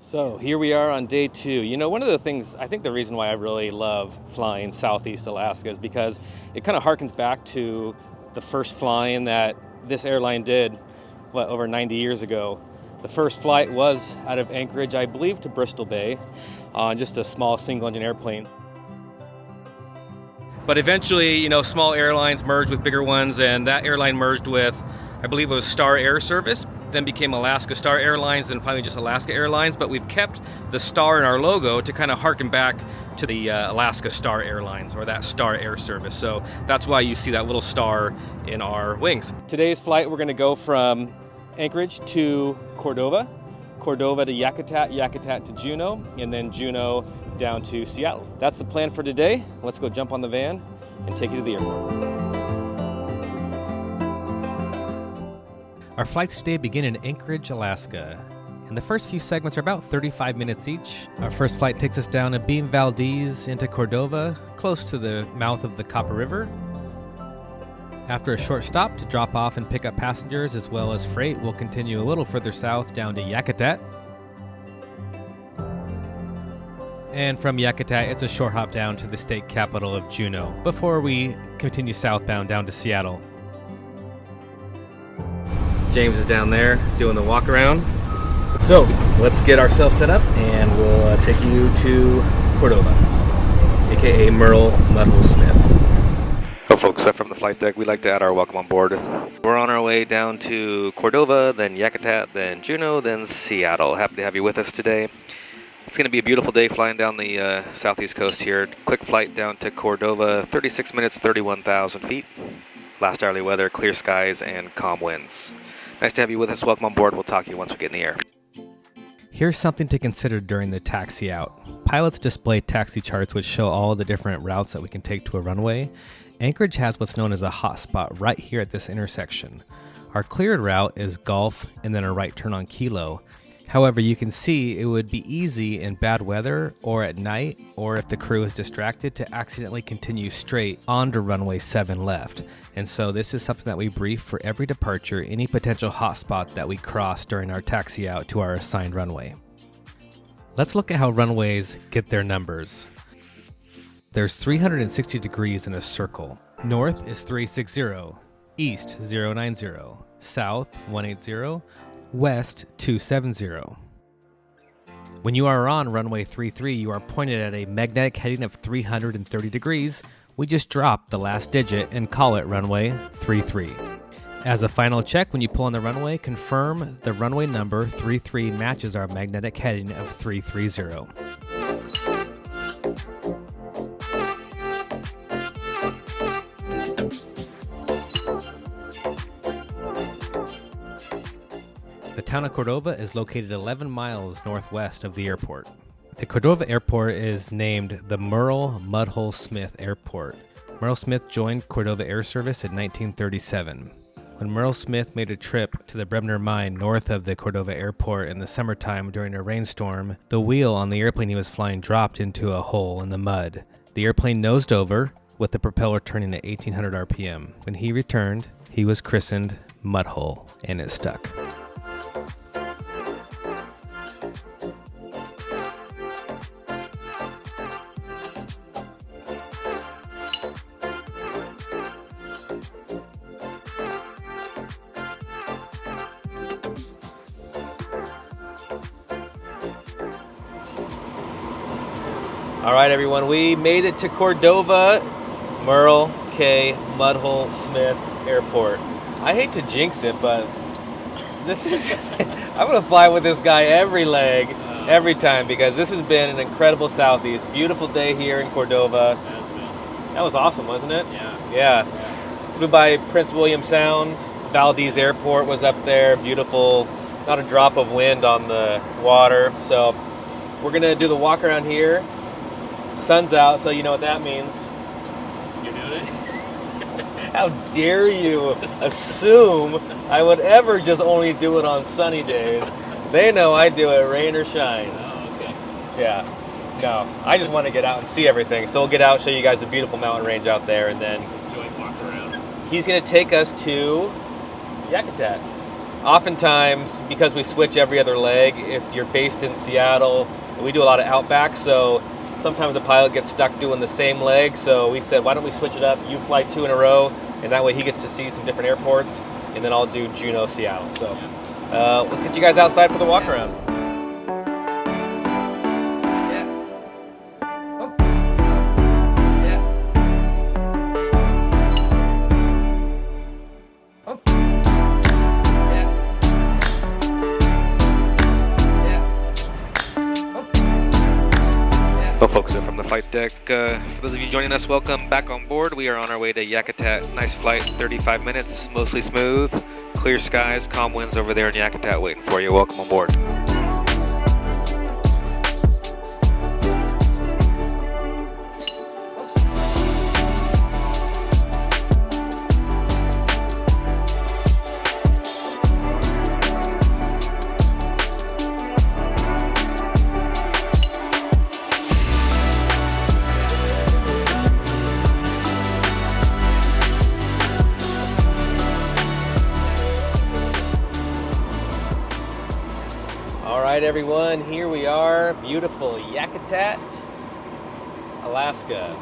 So here we are on day 2. You know, one of the things, I think the reason why I really love flying Southeast Alaska is because it kind of harkens back to the first flying that this airline did, over 90 years ago. The first flight was out of Anchorage, I believe, to Bristol Bay on just a small single-engine airplane. But eventually, you know, small airlines merged with bigger ones, and that airline merged with, I believe it was Star Air Service, then became Alaska Star Airlines, then finally just Alaska Airlines. But we've kept the star in our logo to kind of harken back to the Alaska Star Airlines, or that Star Air Service. So that's why you see that little star in our wings. Today's flight, we're going to go from Anchorage to Cordova, Cordova to Yakutat, Yakutat to Juneau, and then Juneau down to Seattle. That's the plan for today. Let's go jump on the van and take you to the airport. Our flights today begin in Anchorage, Alaska, and the first few segments are about 35 minutes each. Our first flight takes us down to Beam Valdez into Cordova, close to the mouth of the Copper River. After a short stop to drop off and pick up passengers as well as freight, we'll continue a little further south down to Yakutat. And from Yakutat, it's a short hop down to the state capital of Juneau before we continue southbound down to Seattle. James is down there doing the walk around. So let's get ourselves set up and we'll take you to Cordova, aka Merle Mudhole Smith. Well, folks, from the flight deck, we'd like to add our welcome on board. We're on our way down to Cordova, then Yakutat, then Juneau, then Seattle. Happy to have you with us today. It's going to be a beautiful day flying down the southeast coast here. Quick flight down to Cordova, 36 minutes, 31,000 feet. Last hourly weather, clear skies, and calm winds. Nice to have you with us. Welcome on board. We'll talk to you once we get in the air. Here's something to consider during the taxi out. Pilots display taxi charts which show all the different routes that we can take to a runway. Anchorage has what's known as a hot spot right here at this intersection. Our cleared route is Golf and then a right turn on Kilo. However, you can see it would be easy in bad weather or at night, or if the crew is distracted, to accidentally continue straight onto runway 7 left. And so this is something that we brief for every departure, any potential hotspot that we cross during our taxi out to our assigned runway. Let's look at how runways get their numbers. There's 360 degrees in a circle. North is 360, east 090, south 180, west 270. When you are on runway 33, you are pointed at a magnetic heading of 330 degrees. We just drop the last digit and call it runway 33. As a final check, when you pull on the runway, confirm the runway number 33 matches our magnetic heading of 330. The town of Cordova is located 11 miles northwest of the airport. The Cordova Airport is named the Merle Mudhole Smith Airport. Merle Smith joined Cordova Air Service in 1937. When Merle Smith made a trip to the Brebner Mine north of the Cordova Airport in the summertime during a rainstorm, the wheel on the airplane he was flying dropped into a hole in the mud. The airplane nosed over, with the propeller turning at 1800 RPM. When he returned, he was christened Mudhole, and it stuck. All right, everyone, we made it to Cordova, Merle K. Mudhole Smith Airport. I hate to jinx it, but this is I'm going to fly with this guy every leg, every time, because this has been an incredible Southeast. Beautiful day here in Cordova. That was awesome, wasn't it? Yeah. Flew by Prince William Sound. Valdez Airport was up there. Beautiful. Not a drop of wind on the water. So we're going to do the walk around here. Sun's out, so you know what that means. You're doing it? How dare you assume I would ever just only do it on sunny days. They know I do it rain or shine. Oh, okay. Yeah. No, I just want to get out and see everything. So we'll get out, show you guys the beautiful mountain range out there, and then Joint walk around. he's going to take us to Yakutat. oftentimes, because we switch every other leg, if you're based in Seattle, we do a lot of outback, so sometimes the pilot gets stuck doing the same leg. So we said, why don't we switch it up? You fly 2 in a row, and that way he gets to see some different airports, and then I'll do Juneau, Seattle. So let's get you guys outside for the walk around. Well, folks, from the flight deck, for those of you joining us, welcome back on board. We are on our way to Yakutat. Nice flight, 35 minutes, mostly smooth, clear skies, calm winds over there in Yakutat waiting for you. Welcome on board. Alright everyone, here we are, beautiful Yakutat, Alaska.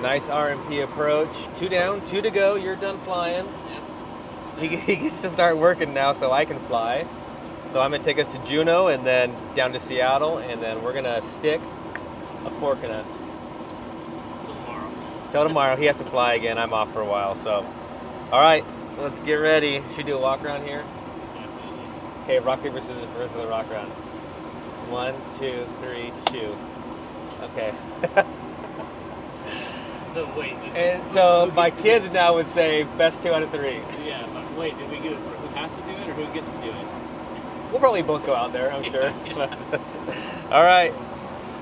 Nice RMP approach. 2 down, 2 to go, you're done flying. He gets to start working now so I can fly. So I'm going to take us to Juneau and then down to Seattle, and then we're going to stick a fork in us. Till tomorrow. Till tomorrow. He has to fly again. I'm off for a while. So, alright, let's get ready. Should we do a walk around here? Okay, rock, paper, scissors for the rock round. 1, 2, 3, shoot. Okay. So wait. And so my kids now would say best 2 out of 3. Yeah, but wait, did we get it for who has to do it or who gets to do it? We'll probably both go out there, I'm sure. All right.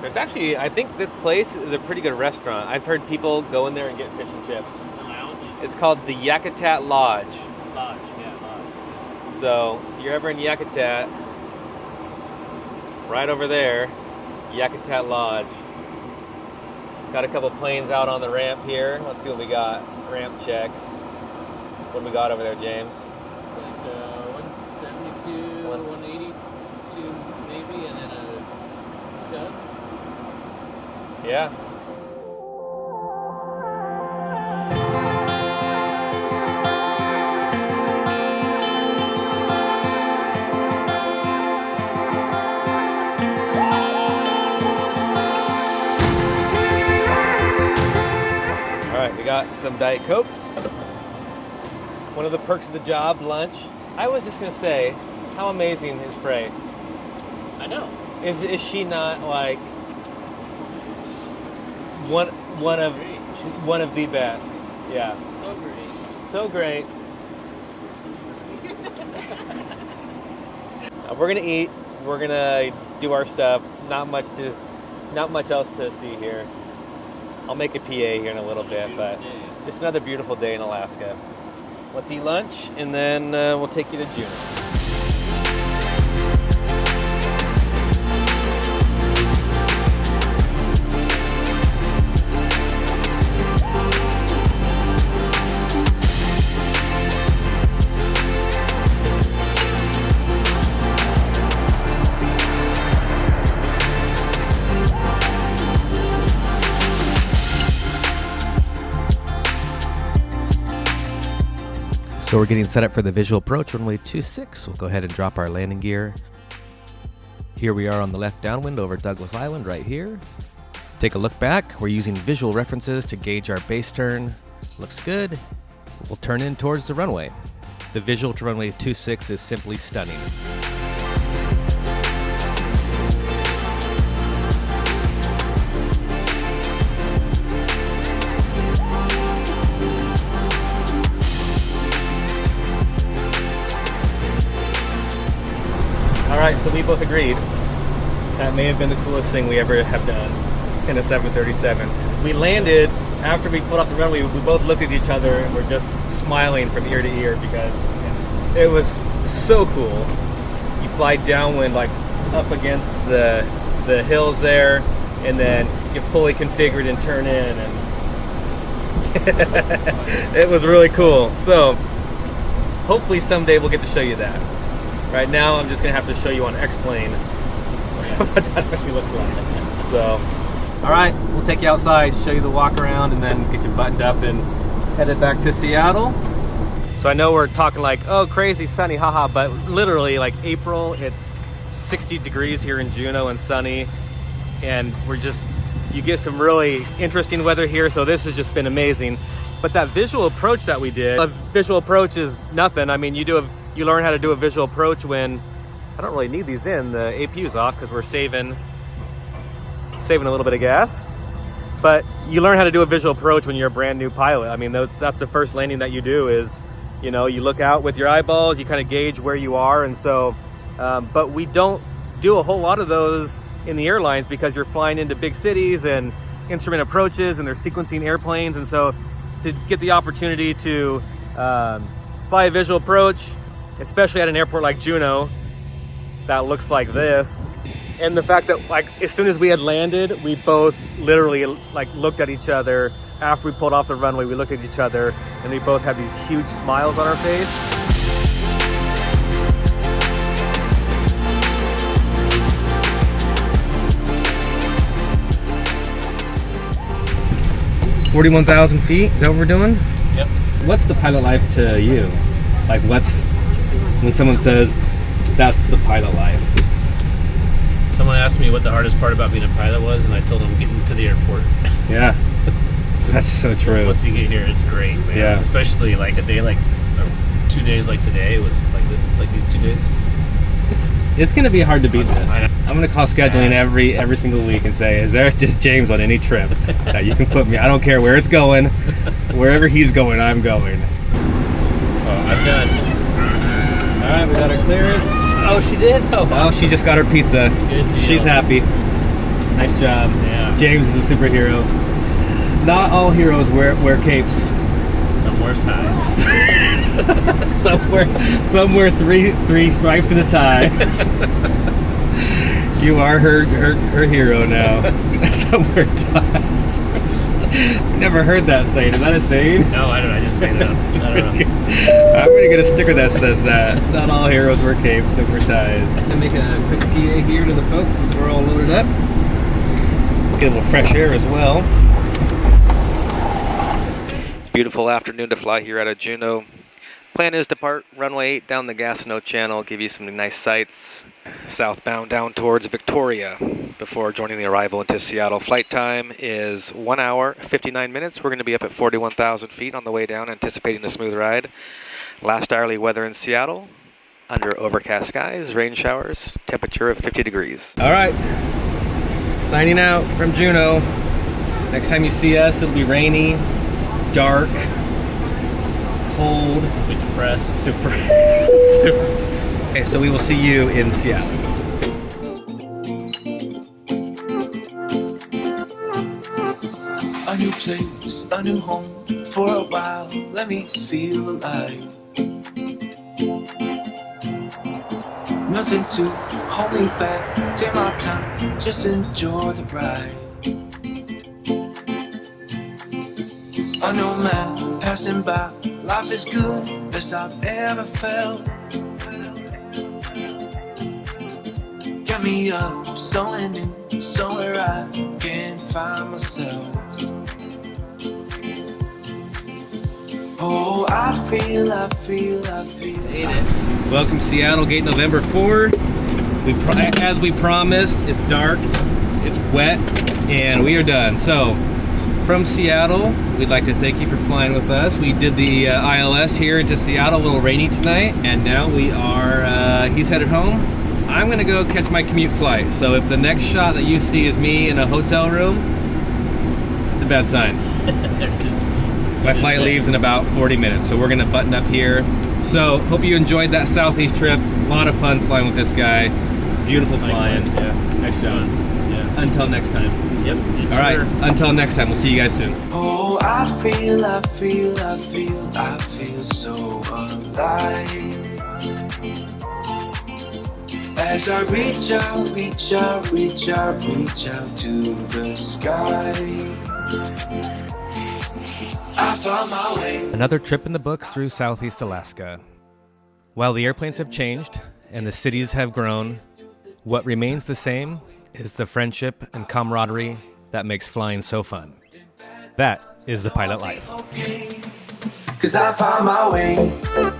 There's actually, I think this place is a pretty good restaurant. I've heard people go in there and get fish and chips. The lounge? It's called the Yakutat Lodge. Lodge, yeah, lodge. So if you're ever in Yakutat, right over there, Yakutat Lodge. Got a couple planes out on the ramp here. Let's see what we got. Ramp check. What do we got over there, James? Like 172, 182 maybe, and then a Cub. Yeah. We got some Diet Cokes. One of the perks of the job, lunch. I was just gonna say, how amazing is Frey? I know. Is she not like one of the best? Yeah. So great. So great. We're gonna eat. We're gonna do our stuff. Not much else to see here. I'll make a PA here in a little bit, but just another beautiful day in Alaska. Let's eat lunch, and then we'll take you to Juneau. So we're getting set up for the visual approach, runway 26. We'll go ahead and drop our landing gear. Here we are on the left downwind over Douglas Island right here. Take a look back. We're using visual references to gauge our base turn. Looks good. We'll turn in towards the runway. The visual to runway 26 is simply stunning. All right, so we both agreed that may have been the coolest thing we ever have done in a 737. We landed, after we pulled off the runway, we both looked at each other and were just smiling from ear to ear because it was so cool. You fly downwind, like up against the hills there, and then get fully configured and turn in, and it was really cool. So hopefully someday we'll get to show you that. Right now, I'm just gonna have to show you on X-Plane what that actually looks like. So, all right, we'll take you outside, show you the walk around, and then get you buttoned up and headed back to Seattle. So I know we're talking like, oh, crazy sunny, haha, but literally like April, it's 60 degrees here in Juneau and sunny, and you get some really interesting weather here, so this has just been amazing. But that visual approach that we did, a visual approach is nothing. I mean, you learn how to do a visual approach when, I don't really need these in, the APU's off because we're saving a little bit of gas. But you learn how to do a visual approach when you're a brand new pilot. I mean, that's the first landing that you do is, you know, you look out with your eyeballs, you kind of gauge where you are. And so, but we don't do a whole lot of those in the airlines because you're flying into big cities and instrument approaches and they're sequencing airplanes. And so to get the opportunity to fly a visual approach, especially at an airport like Juneau that looks like this, and the fact that like as soon as we had landed, we both literally like looked at each other. After we pulled off the runway, we looked at each other and we both had these huge smiles on our face. $41,000 feet, is that what we're doing? Yep. What's the pilot life to you? Like when someone says, that's the pilot life? Someone asked me what the hardest part about being a pilot was, and I told them getting to the airport. Yeah, that's so true. Once you get here, it's great, man. Yeah. Especially like a day like, 2 days like today, with like these 2 days. It's gonna be hard to beat this. I'm gonna call scheduling sad. every single week and say, is there just James on any trip that you can put me? I don't care where it's going. Wherever he's going, I'm going. Oh, I'm done. All right, we got our clearance. Oh, she did? Oh, she just got her pizza. Good deal. She's happy. Nice job. Yeah. James is a superhero. Not all heroes wear capes. Some wears ties. somewhere three stripes and a tie. You are her hero now. Somewhere ties. Never heard that saying. Is that a saying? No, I don't know. I just made it up. I don't know. I'm gonna get a sticker that says that. Not all heroes wear capes, some wear ties. To make a quick PA here to the folks as we're all loaded up. Get a little fresh air as well. Beautiful afternoon to fly here out of Juneau. Plan is to depart runway 8 down the Gastineau Channel, give you some nice sights southbound down towards Victoria before joining the arrival into Seattle. Flight time is 1 hour, 59 minutes. We're going to be up at 41,000 feet on the way down, anticipating a smooth ride. Last hourly weather in Seattle, under overcast skies, rain showers, temperature of 50 degrees. All right, signing out from Juneau. Next time you see us, it'll be rainy, dark, cold, Depressed. Okay, so we will see you in Seattle. A new place, a new home, for a while, let me feel alive. Nothing to hold me back, take my time, just enjoy the ride. A new man passing by, life is good, best I've ever felt. Got me up, somewhere new, somewhere I can find myself. Oh, I feel. Welcome Seattle, gate November 4. As we promised, it's dark, it's wet, and we are done. So, from Seattle, we'd like to thank you for flying with us. We did the ILS here into Seattle, a little rainy tonight, and now we are, he's headed home. I'm gonna go catch my commute flight. So if the next shot that you see is me in a hotel room, it's a bad sign. My flight leaves in about 40 minutes, so we're gonna button up here. So hope you enjoyed that Southeast trip. A lot of fun flying with this guy. Beautiful flying. Yeah. Nice job. Yeah. Until next time. Yep. Yes, All right, sir. until next time, we'll see you guys soon. Oh, I feel so alive. As I reach out to the sky. I found my way. Another trip in the books through Southeast Alaska. While the airplanes have changed and the cities have grown, what remains the same is the friendship and camaraderie that makes flying so fun. That is the pilot life. Cause I found my way.